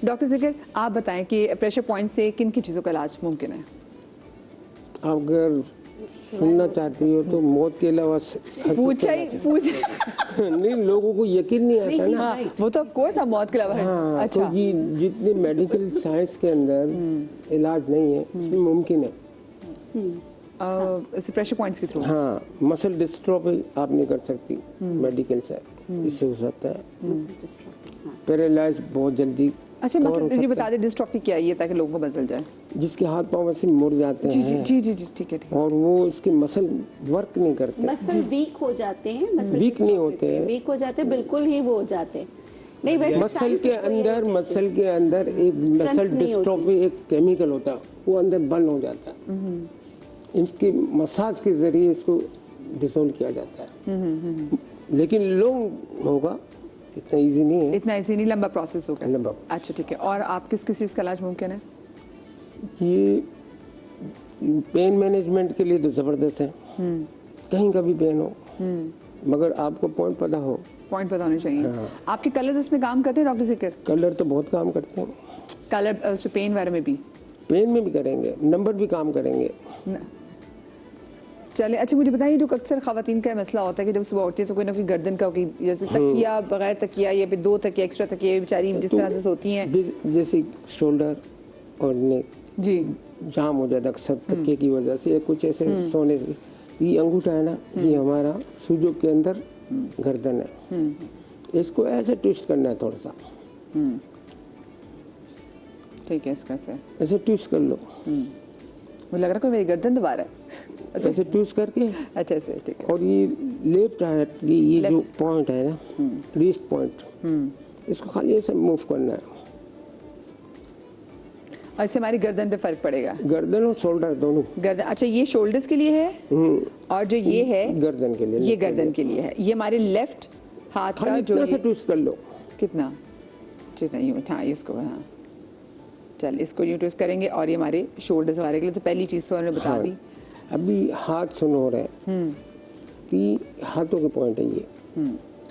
Doctor ज़िकर, आप बताएं कि प्रेशर पॉइंट से किन किन चीज़ों का इलाज मुमकिन है? आप अगर सुनना चाहती हो तो मौत के अलावा पूछा नहीं, लोगों को यकीन नहीं आता ना। हाँ, वो तो ऑफ कोर्स आप मौत के अलावा है। हाँ, अच्छा, तो ये जितने मेडिकल साइंस के अंदर इलाज नहीं है इसमें मुमकिन है। इसे प्रेशर पॉइंट्स के थ्रू। हाँ, मसल डिस्ट्रॉफी आप नहीं कर सकती मेडिकल से, इससे हो सकता है पैरालाइज बहुत जल्दी। अच्छा, मतलब ये बता दें डिस्ट्रॉफी क्या है ये, ताकि लोगों को पता चल जाए। जिसके हाथ पांव ऐसे मुड़ जाते जी जी हैं जी जी जी, ठीक है ठीक है। और वो उसके मसल वर्क नहीं करते, मसल वीक हो जाते हैं, मसल वीक नहीं होते हैं, वीक हो जाते हैं, बिल्कुल ही वो हो जाते हैं। नहीं, वैसे मसल के अंदर एक मसल डिस्ट्रॉफी एक केमिकल होता है, वो अंदर बंद हो जाता है। इसकी मसाज के जरिए इसको डिसॉल्व किया जाता है, लेकिन लॉन्ग होगा, इतना इजी नहीं है। इतना इजी नहीं, लंबा प्रोसेस होगा। लंबा। अच्छा ठीक है। और आप किस किस चीज़ का इलाज मुमकिन है? ये पेन मैनेजमेंट के लिए तो ज़बरदस्त है, कहीं का भी पेन हो, मगर आपको पॉइंट पता हो। पॉइंट पता होने चाहिए। हाँ। आपके कलर उसमें काम करते हैं डॉक्टर ज़िकर? कलर तो बहुत काम करते हैं, कलर उस पेन वगैरह में भी? पेन में भी करेंगे, नंबर भी काम करेंगे। चले, अच्छा मुझे बताइए, जो अक्सर ख़वातीन का मसला होता है कि जब सुबह उठती है तो कोई ना कोई गर्दन का, कोई जैसे तकिया, बगैर तकिया या फिर 2 तकिया एक्स्ट्रा तकिया बेचारी जिस तरह से सोती हैं, जैसे शोल्डर और नेक जी जाम हो जाता है अक्सर तकिए की वजह से, या कुछ ऐसे सोने से। ये अंगूठा है ना, ये हमारा सूजों के अंदर गर्दन है, इसको ऐसे ट्विस्ट करना है थोड़ा सा, ठीक है, इसका से ऐसे ट्विस्ट कर लो। मुझे लग रहा है कोई मेरी गर्दन दबा रहा है। ऐसे ट्विस्ट करके, अच्छा ऐसे, ठीक है। और ये लेफ्ट हैंड की ये जो पॉइंट है ना, रिस्ट पॉइंट, इसको खाली ऐसे मूव करना है, और इससे हमारी गर्दन पे फर्क पड़ेगा? गर्दन और शोल्डर दोनों। गर्दन, अच्छा ये शोल्डर्स के लिए है, और जो ये है गर्दन के लिए, ये गर्दन के लिए है। ये हमारे लेफ्ट हाथ का खाली जो इतना से ट्विस्ट कर लो। कितना, जितना यूँ, हाँ इसको, हाँ चल इसको यूँ ट्विस्ट करेंगे, और ये हमारे शोल्डर्स वाले के लिए। तो पहली चीज़ तो उन्होंने बता दी। अभी हाथ सुनो हो रहे हैं कि हाथों के पॉइंट है ये,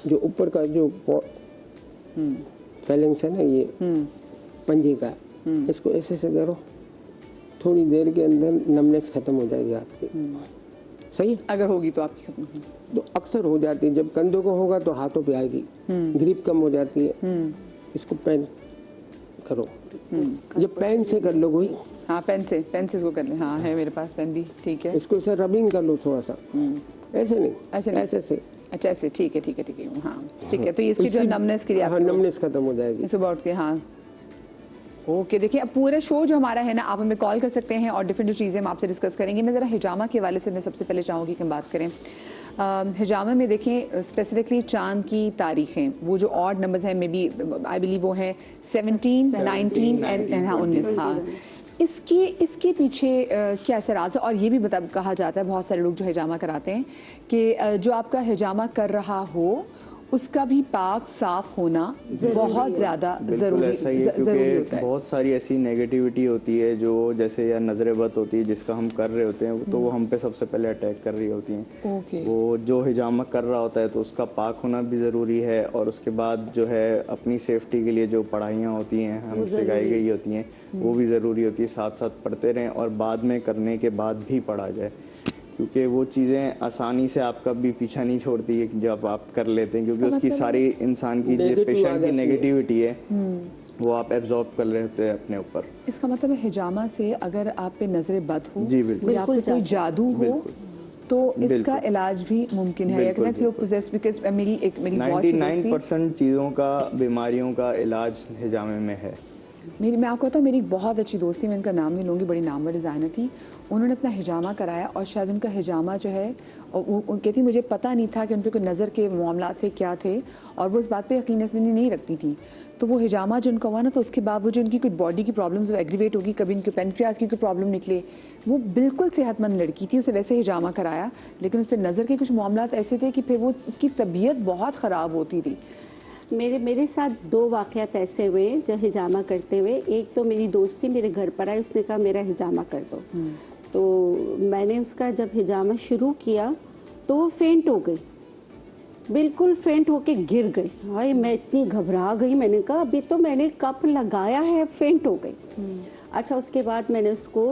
जो ऊपर का जो फैलेंक्स है ना, ये पंजे का, इसको ऐसे ऐसे करो, थोड़ी देर के अंदर नमनेस खत्म हो जाएगी हाथ की। सही है, अगर होगी तो आपकी, तो अक्सर हो जाती है। जब कंधों को होगा तो हाथों पे आएगी, ग्रिप कम हो जाती है। इसको पेन करो, जब पेन से कर लो कोई, हाँ पेन से इसको कर ले। हाँ है मेरे पास पेन भी, ठीक है। इसको ऐसे रबिंग कर लो थोड़ा सा, ऐसे नहीं, ऐसे नहीं, ऐसे से। अच्छा ऐसे, ठीक है ठीक है ठीक है, हाँ ठीक है। तो ये इसकी जो नमनेस के लिए, हाँ नमनेस खत्म हो जाएगी सुबह उठ के। हाँ ओके, देखिए अब पूरा शो जो हमारा है ना, आप हमें कॉल कर सकते हैं और डिफरेंट जो चीज़ें हम आपसे डिस्कस करेंगे। मैं ज़रा हिजामा के हवाले से मैं सबसे पहले चाहूँगी कि हम बात करें। हिजामा में देखें स्पेसिफिकली चांद की तारीखें, वो जो ऑड नंबर्स हैं, मे बी आई बिलीव वो हैं 17, 19 एंड 19। हाँ, इसके पीछे क्या ऐसा राज है? और ये भी कहा जाता है, बहुत सारे लोग जो हिजामा कराते हैं, कि जो आपका हिजामा कर रहा हो उसका भी पाक साफ होना बहुत ज़्यादा ज़रूरी ऐसा ही है, क्योंकि बहुत सारी ऐसी नेगेटिविटी होती है जो जैसे या नजर बद होती है, जिसका हम कर रहे होते हैं तो वो हम पे सबसे पहले अटैक कर रही होती हैं। वो जो हिजामा कर रहा होता है तो उसका पाक होना भी ज़रूरी है, और उसके बाद जो है अपनी सेफ्टी के लिए जो पढ़ाइयाँ होती हैं हम सिखाई गई होती हैं वो भी ज़रूरी होती है, साथ साथ पढ़ते रहें और बाद में करने के बाद भी पढ़ा जाए, क्योंकि वो चीज़ें आसानी से आपका भी पीछा नहीं छोड़ती है जब आप कर लेते हैं, क्योंकि उसकी सारी इंसान की जो पेशेंट की नेगेटिविटी है वो आप एब्जॉर्ब कर रहे होते हैं अपने ऊपर। इसका मतलब है हिजामा से अगर आप पे नजर बद हो, जी बिल्कुल, या कोई जादू हो, तो इसका इलाज भी मुमकिन है। 99% चीज़ों का, बीमारियों का इलाज हिजामे में है। मैं आपको बताऊँ, मेरी बहुत अच्छी दोस्त थी, मैं इनका नाम नहीं लूँगी, बड़ी नामवर डिज़ाइनर थी। उन्होंने अपना हिजामा कराया और शायद उनका हिजामा जो है, और कहती मुझे पता नहीं था कि उन पर कोई नज़र के मामला थे, क्या थे, और वो इस बात पे यकीन नहीं रखती थी। तो वो हिजामा जो उनका हुआ ना, तो उसके बाद वो जो उनकी कुछ बॉडी की प्रॉब्लम्स वो एग्रीवेट होगी, कभी उनके पेनक्रियाज की कोई प्रॉब्लम निकले, वो बिल्कुल सेहतमंद लड़की थी, उसे वैसे हिजामा कराया, लेकिन उस पर नज़र के कुछ मामला ऐसे थे कि फिर वो उसकी तबीयत बहुत ख़राब होती थी। मेरे साथ 2 वाक़यात ऐसे हुए जो हिजामा करते हुए। एक तो मेरी दोस्त थी, मेरे घर पर आई, उसने कहा मेरा हिजामा कर दो। तो मैंने उसका जब हिजामा शुरू किया तो वो फेंट हो गई, बिल्कुल फेंट होके गिर गई। भाई मैं इतनी घबरा गई, मैंने कहा अभी तो मैंने कप लगाया है, फेंट हो गई। अच्छा, उसके बाद मैंने उसको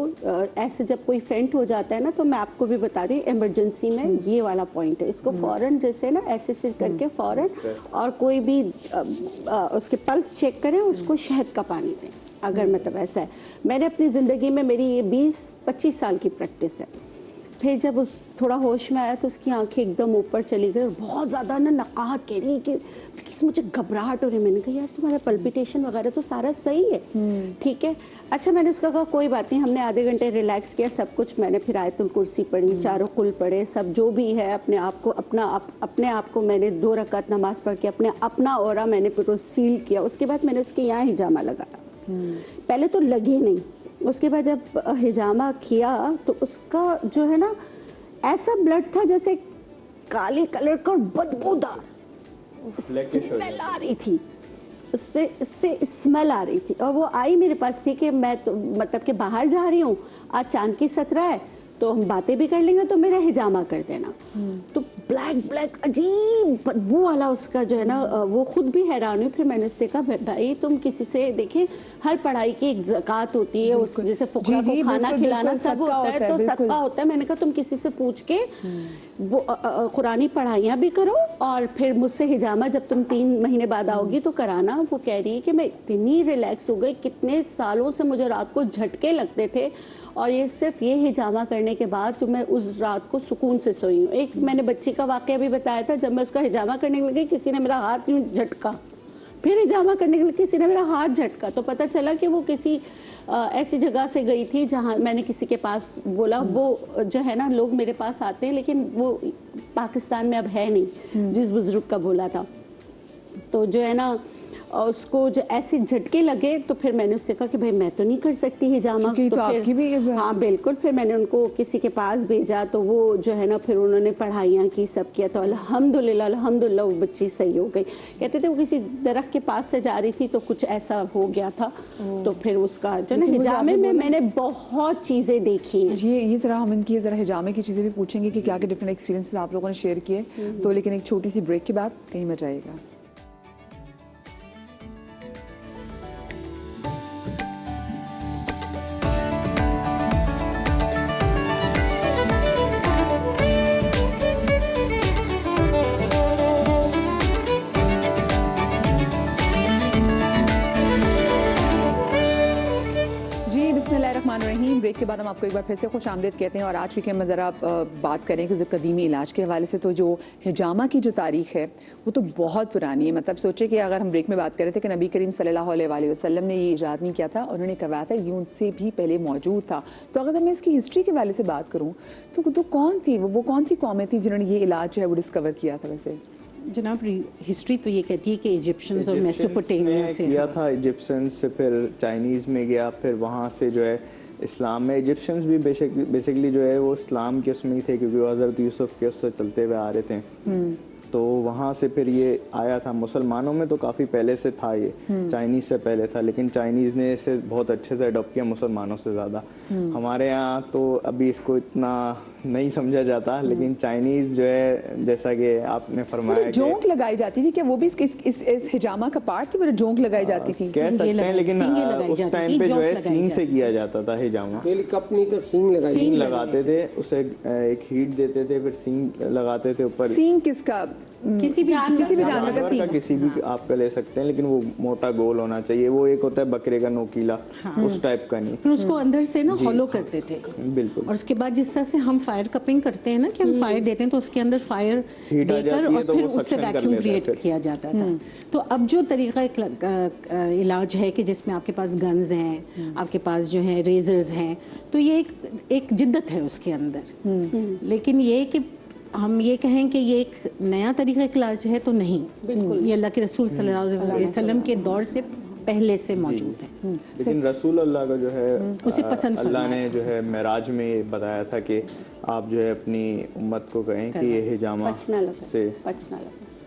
ऐसे जब कोई फेंट हो जाता है ना, तो मैं आपको भी बता रही हूँ इमरजेंसी में ये वाला पॉइंट है, इसको फौरन जैसे ना ऐसे करके फौरन, और कोई भी उसके पल्स चेक करें, उसको शहद का पानी दें अगर मतलब ऐसा है। मैंने अपनी ज़िंदगी में, मेरी ये 20-25 साल की प्रैक्टिस है। फिर जब उस थोड़ा होश में आया तो उसकी आंखें एकदम ऊपर चली गई और बहुत ज़्यादा ना नकाहत कह रही कि मुझे घबराहट हो रही है। मैंने कहा यार तुम्हारा पल्पिटेशन वगैरह तो सारा सही है, ठीक है। अच्छा, मैंने उसका कहा कोई बात नहीं। हमने आधे घंटे रिलैक्स किया, सब कुछ मैंने फिर आयतुल कुर्सी पढ़ी, चारों कुल पढ़े, सब जो भी है अपने आप को मैंने 2 रकात नमाज पढ़ के अपना औरा मैंने पूरा सील किया। उसके बाद मैंने उसके यहाँ हिजामा लगाया। पहले तो लगे नहीं, उसके बाद जब हिजामा किया तो उसका जो है ना ऐसा ब्लड था जैसे काले कलर का बदबूदार स्मेल आ रही थी, उसपे इससे स्मेल आ रही थी। और वो आई मेरे पास थी कि मैं तो मतलब कि बाहर जा रही हूँ, आज चांद की 17 है तो हम बातें भी कर लेंगे, तो मेरा हिजामा कर देना। तो ब्लैक अजीब बदबू वाला उसका जो है ना, वो खुद भी हैरान हुई। फिर मैंने उससे कहा भाई तुम किसी से, देखिए हर पढ़ाई की एक ज़कात होती है, उस जैसे फुकरा को खाना खिलाना सब होता है, तो सदका होता है। मैंने कहा तुम किसी से पूछ के वो कुरानी पढ़ाइयाँ भी करो और फिर मुझसे हिजामा जब तुम 3 महीने बाद आओगी तो कराना। वो कह रही है कि मैं इतनी रिलैक्स हो गई, कितने सालों से मुझे रात को झटके लगते थे और ये सिर्फ ये हिजामा करने के बाद तो मैं उस रात को सुकून से सोई हूँ। एक मैंने बच्ची का वाक़या भी बताया था, जब मैं उसका हिजामा करने लगी किसी ने मेरा हाथ यूँ झटका, फिर हिजामा करने के लिए किसी ने मेरा हाथ झटका, तो पता चला कि वो किसी ऐसी जगह से गई थी जहाँ मैंने किसी के पास बोला। वो जो है ना, लोग मेरे पास आते हैं लेकिन वो पाकिस्तान में अब है नहीं, जिस बुजुर्ग का बोला था। तो जो है ना उसको जो ऐसे झटके लगे तो फिर मैंने उससे कहा कि भाई मैं तो नहीं कर सकती हिजामा, तो फिर आपकी भी हाँ बिल्कुल। फिर मैंने उनको किसी के पास भेजा, तो वो जो है ना फिर उन्होंने पढ़ाइयाँ की, सब किया, तो अल्हम्दुलिल्लाह वो बच्ची सही हो गई। कहते थे वो किसी दरख्त के पास से जा रही थी तो कुछ ऐसा हो गया था, तो फिर उसका जो ना हिजामे में मैंने बहुत चीज़ें देखी हैं। ये ज़रा हम इनकी ज़रा हिजामे की चीज़ें भी पूछेंगे कि क्या क्या डिफरेंट एक्सपीरियंसेस आप लोगों ने शेयर किए, तो लेकिन एक छोटी सी ब्रेक के बाद कहीं मत जाइएगा। ब्रेक के बाद हम आपको एक बार फिर से खुश आमदीद कहते हैं और आज की हम ज़रा बात करें कि जो कदीमी इलाज के हवाले से, तो जो हिजामा की जो तारीख है वो तो बहुत पुरानी है। मतलब सोचे कि अगर हम ब्रेक में बात कर रहे थे कि नबी करीम सल्लल्लाहु अलैहि वसल्लम ने ये ईजाद नहीं किया था, उन्होंने करवाया था, ये उनसे भी पहले मौजूद था। तो अगर मैं इसकी हिस्ट्री के हवाले से बात करूँ तो कौन थी वो कौन सी कौमें थी जिन्होंने ये इलाज जो है वो डिस्कवर किया था? वैसे जनाब हिस्ट्री तो ये कहती है कि इजिप्शियंस और मेसोपोटामिया से किया था, इजिप्शियंस से फिर चाइनीज़ में गया, फिर वहाँ से जो है इस्लाम में। इजिप्शियंस भी बेसिकली जो है वो इस्लाम के उसमें ही थे, क्योंकि वो हज़रत यूसुफ के उससे चलते हुए आ रहे थे, तो वहाँ से फिर ये आया था। मुसलमानों में तो काफ़ी पहले से था, ये चाइनीज़ से पहले था, लेकिन चाइनीज़ ने इसे बहुत अच्छे से अडॉप्ट किया मुसलमानों से ज़्यादा। हमारे यहाँ तो अभी इसको इतना नहीं समझा जाता, लेकिन चाइनीज़ जो है जैसा कि आपने फरमाया, जोंक लगाई जाती थी क्या? वो भी इस हिजामा का पार्ट थी, वो जोंक लगाई जाती थी, कह सकते हैं, लेकिन उस टाइम पे जो है सींग से किया जाता था हिजामा। कप नहीं तो सींग लगाते थे, उसे एक हीट देते थे, फिर सींग लगाते थे ऊपर। सींग किसका? किसी भी जानवर का किसी भी आप ले सकते हैं, लेकिन वो मोटा गोल होना चाहिए। वो एक होता है बकरे का नोकीला, उस टाइप का नहीं। फिर उसको अंदर से ना हॉलो करते थे, बिल्कुल। और उसके बाद जिस तरह से हम फायर कपिंग करते हैं ना, कि हम फायर देते हैं तो उसके अंदर फायर देकर और फिर उससे वैक्यूम क्रिएट किया जाता था। तो अब जो तरीका इलाज है कि जिसमें आपके पास गन्स हैं, आपके पास जो है रेजर्स हैं, तो ये एक जिद्दत है उसके अंदर। लेकिन ये कि हम ये कहें कि ये एक नया तरीका इलाज है तो नहीं, बिल्कुल ये अल्लाह के रसूल सल्लल्लाहु अलैहि वसल्लम के दौर से पहले से मौजूद है। लेकिन रसूल अल्लाह का जो है उसे पसंद अल्लाह ने जो है मेराज में बताया था कि आप जो है अपनी उम्मत को कहें कि ये हिजामा से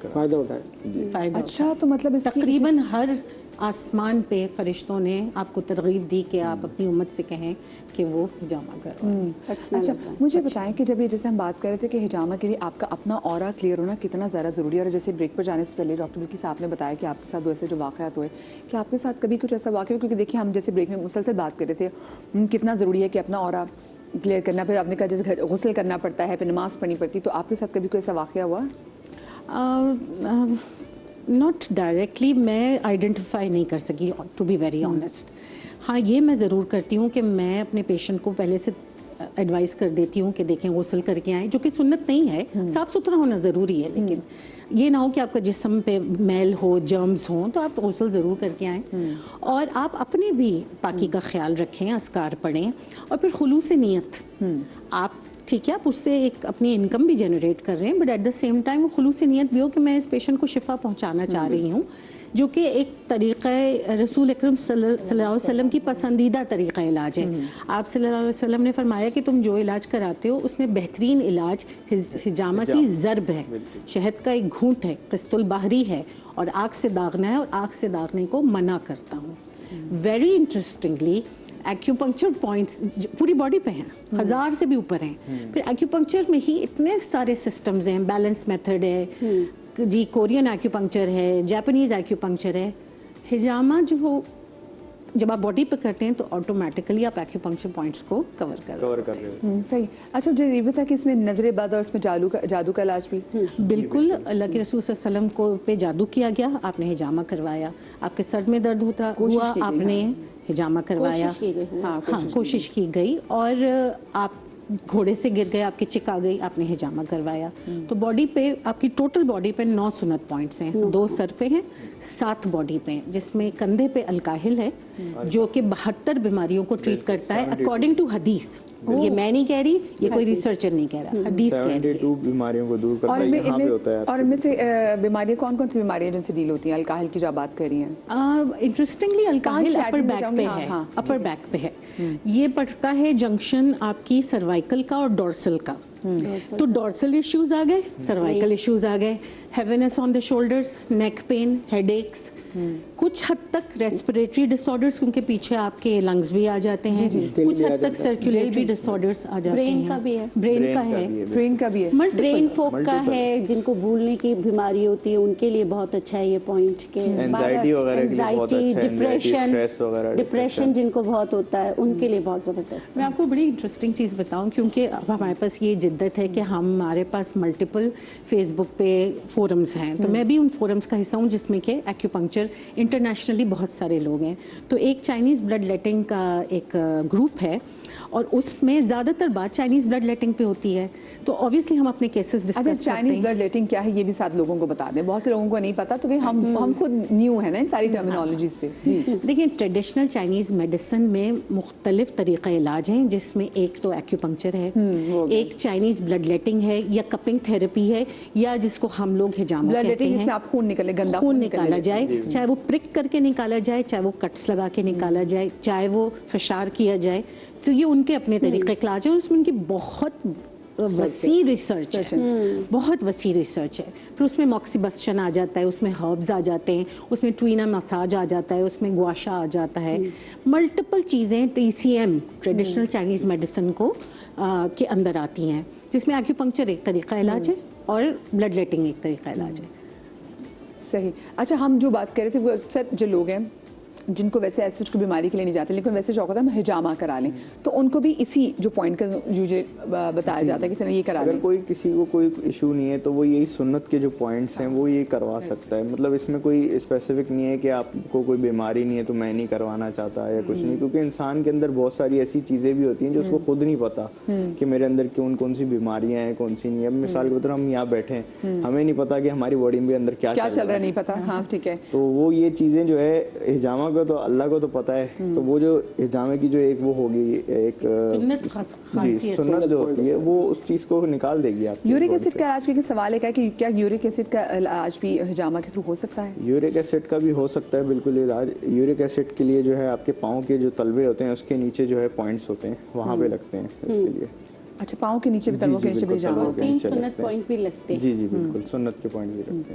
फायदा उठाए। अच्छा, तो मतलब तकरीबन हर आसमान पे फरिश्तों ने आपको तरगीब दी कि आप अपनी उम्मत से कहें कि वो हिजामा करो। अच्छा, मुझे बताएं कि जब ये जैसे हम बात कर रहे थे कि हिजामा के लिए आपका अपना ऑरा क्लियर होना कितना ज़्यादा ज़रूरी है, और जैसे ब्रेक पर जाने से पहले डॉक्टर बिल्किस साहब ने बताया कि आपके साथ वैसे जो वाक़यात हुए, कि आपके साथ कभी कुछ ऐसा वाक़या, क्योंकि देखिए हम जैसे ब्रेक में मुसलसल बात कर रहे थे कितना ज़रूरी है कि अपना ऑरा क्लियर करना, फिर आपने कहा जैसे गुस्ल करना पड़ता है, फिर नमाज़ पढ़नी पड़ती, तो आपके साथ कभी कोई ऐसा वाक़या हुआ? नॉट डायरेक्टली मैं आइडेंटिफाई नहीं कर सकी, टू बी वेरी ऑनेस्ट। हाँ, ये मैं ज़रूर करती हूँ कि मैं अपने पेशेंट को पहले से एडवाइस कर देती हूँ कि देखें गुस्ल करके आएँ, जो कि सुन्नत नहीं है, साफ़ सुथरा होना ज़रूरी है, लेकिन ये ना हो कि आपका जिस्म पे मैल हो, जर्म्स हों, तो आप गुस्ल ज़रूर करके आएँ। और आप अपने भी पाकी का ख्याल रखें, अस्कार पढ़ें, और फिर खुलूस नीयत आप, ठीक है, आप उससे एक अपनी इनकम भी जनरेट कर रहे हैं, but at the same time वो खुलूस नियत भी हो कि मैं इस पेशेंट को शिफा पहुंचाना चाह रही हूँ, जो कि एक तरीक़ा रसूल अकरम सल्लल्लाहु अलैहि वसल्लम की पसंदीदा तरीक़ा इलाज है। आप सल्लल्लाहु अलैहि वसल्लम ने फरमाया कि तुम जो इलाज कराते हो उसमें बेहतरीन इलाज हिजामा की ज़रब है, शहद का एक घूंट है, क़िस्तुल बाहरी है, और आग से दागना है, और आग से दागने को मना करता हूँ। वेरी इंटरेस्टिंगली एक्यूपंक्चर पॉइंट्स पूरी बॉडी पे हैं, 1000 से भी ऊपर हैं। फिर एक्यूपंक्चर में ही इतने सारे सिस्टम्स हैं, बैलेंस मेथड है जी, कोरियन एक्यूपंक्चर है, जापानीज एक्यूपंक्चर है। हिजामा जो हो, जब आप बॉडी पे करते हैं तो ऑटोमेटिकली आप एक्यूपंक्चर पॉइंट्स को कवर कर रहे हो। सही। अच्छा, जो ये बता कि इसमें नजर बद और इसमें जादू का इलाज भी? बिल्कुल, अल्लाह के रसूल सल्लल्लाहु अलैहि वसल्लम को पे जादू किया गया, आपने हिजामा करवाया। आपके सर में दर्द हुआ, आपने हिजामा करवाया। हाँ, कोशिश की गई, और आप घोड़े से गिर गए, आपकी चिक आ गई, आपने हिजामा करवाया। तो बॉडी पे, आपकी टोटल बॉडी पे 9 सुन्नत पॉइंट्स हैं, 2 सर पे हैं, 7 बॉडी पे हैं, जिसमें कंधे पे अलकाहिल है जो कि 72 बीमारियों को ट्रीट करता है अकॉर्डिंग टू हदीस। ये मैं नहीं कह रही, ये कोई रिसर्चर नहीं कह रहा, हदीस कह रही है। 72 बीमारियों को दूर करता है, यहाँ पे होता है। और इनमें से बीमारियां कौन कौन सी बीमारियां जिनसे डील होती हैं? अलकाहिल की जो बात कर रही हैं, इंटरेस्टिंगली अलकाहिल अपर बैक पे है, अपर बैक पे है। ये पड़ता है जंक्शन आपकी सर्वाइकल का और डोर्सल का। तो डोर्सल इश्यूज आ गए, सर्वाइकल इश्यूज आ गए, heaviness on the shoulders, neck pain, headaches, कुछ हद तक रेस्पिरेटरी डिसऑर्डर्स, क्योंकि पीछे आपके लंग्स भी आ जाते हैं, कुछ हद तक सर्कुलेटरी डिसऑर्डर्स आ जाते हैं। ब्रेन का भी है, ब्रेन का है, ब्रेन फोक का है, जिनको भूलने की बीमारी होती है उनके लिए बहुत अच्छा है ये पॉइंट के। एंजाइटी वगैरह के लिए बहुत अच्छा है, डिप्रेशन जिनको बहुत होता है उनके लिए बहुत ज़बरदस्त। मैं आपको बड़ी इंटरेस्टिंग चीज़ बताऊं, क्योंकि अब हमारे पास ये जिद्दत है कि हमारे पास मल्टीपल फेसबुक पे फोरम्स हैं, तो मैं भी उन फोरम्स का हिस्सा हूँ जिसमें कि एक्यूपंक्चर इंटरनेशनली बहुत सारे लोग हैं। तो एक चाइनीज़ ब्लड लेटिंग का एक ग्रुप है, और उसमें ज़्यादातर बात चाइनीज़ ब्लड लेटिंग पे होती है। तो ऑब्वियसली हम अपने केसेस डिस्कस करते हैं। चाइनीज़ ब्लड लेटिंग क्या है ये भी साथ लोगों को बता दें, बहुत से लोगों को नहीं पता, तो हम खुद न्यू है ना इन सारी टर्मिनोलॉजी से। जी देखिए, ट्रेडिशनल चाइनीज़ मेडिसिन में मुख्तलिफ तरीक़ा इलाज हैं, जिसमें एक तो एक्यूपंक्चर है, एक चाइनीज़ ब्लड लेटिंग है, या कपिंग थेरेपी है, या जिसको हम लोग हिजामा कहते हैं, जिसमें आप खून निकले, गंदा खून निकाला जाए, चाहे वो प्रिक करके निकाला जाए, चाहे वो कट्स लगा के निकाला जाए, चाहे वो फशार किया जाए। तो ये उनके अपने तरीक़े का इलाज है, और उसमें उनकी बहुत वसी रिसर्च है, बहुत वसी रिसर्च है। फिर उसमें मॉक्सीबस्चन आ जाता है, उसमें हर्ब्स आ जाते हैं, उसमें ट्वीना मसाज आ जाता है, उसमें गुआशा आ जाता है, मल्टीपल चीज़ें TCM ट्रेडिशनल चाइनीज़ मेडिसिन को के अंदर आती हैं, जिसमें एक्यूपंक्चर एक तरीका इलाज है और ब्लड लेटिंग एक तरीका इलाज है। सही। अच्छा, हम जो बात कर रहे थे वो अक्सर जो लोग हैं जिनको वैसे ऐसे की बीमारी के लिए नहीं जाते, लेकिन वैसे शौक होता है हम हिजामा करा लें, तो उनको भी इसी जो पॉइंट का मुझे बताया जाता है कि ये करा लें। अगर कोई किसी को कोई इशू नहीं है तो वो यही सुन्नत के जो पॉइंट्स हैं वो ये करवा सकता है। मतलब इसमें कोई स्पेसिफिक नहीं है कि आपको कोई बीमारी नहीं है तो मैं नहीं करवाना चाहता या कुछ नहीं, क्योंकि इंसान के अंदर बहुत सारी ऐसी चीज़ें भी होती हैं जो उसको खुद नहीं पता कि मेरे अंदर कौन सी बीमारियाँ हैं, कौन सी नहीं है। अब मिसाल के तौर हम यहाँ बैठे हैं, हमें नहीं पता कि हमारी बॉडी में अंदर क्या चल रहा है, नहीं पता। हाँ, ठीक है। तो वो ये चीज़ें जो है हिजामा को तो अल्लाह को तो पता है, तो वो जो हिजामे की जो एक वो होगी एक सुन्नत जो होती है वो उस चीज़ को निकाल देगी। आप यूरिक एसिड का इलाज, क्योंकि सवाल है कि क्या यूरिक एसिड का इलाज भी हिजामा के थ्रू हो सकता है? यूरिक एसिड का भी हो सकता है, बिल्कुल इलाज। यूरिक एसिड के लिए जो है आपके पाँव के जो तलवे होते हैं उसके नीचे जो है पॉइंट्स होते हैं, वहाँ पे लगते हैं इसके लिए। अच्छा, पाँव के नीचे भी, तलवों के नीचे भी हिजामा? सुन्नत पॉइंट भी लगते हैं। जी बिल्कुल, सुन्नत के पॉइंट भी लगते हैं।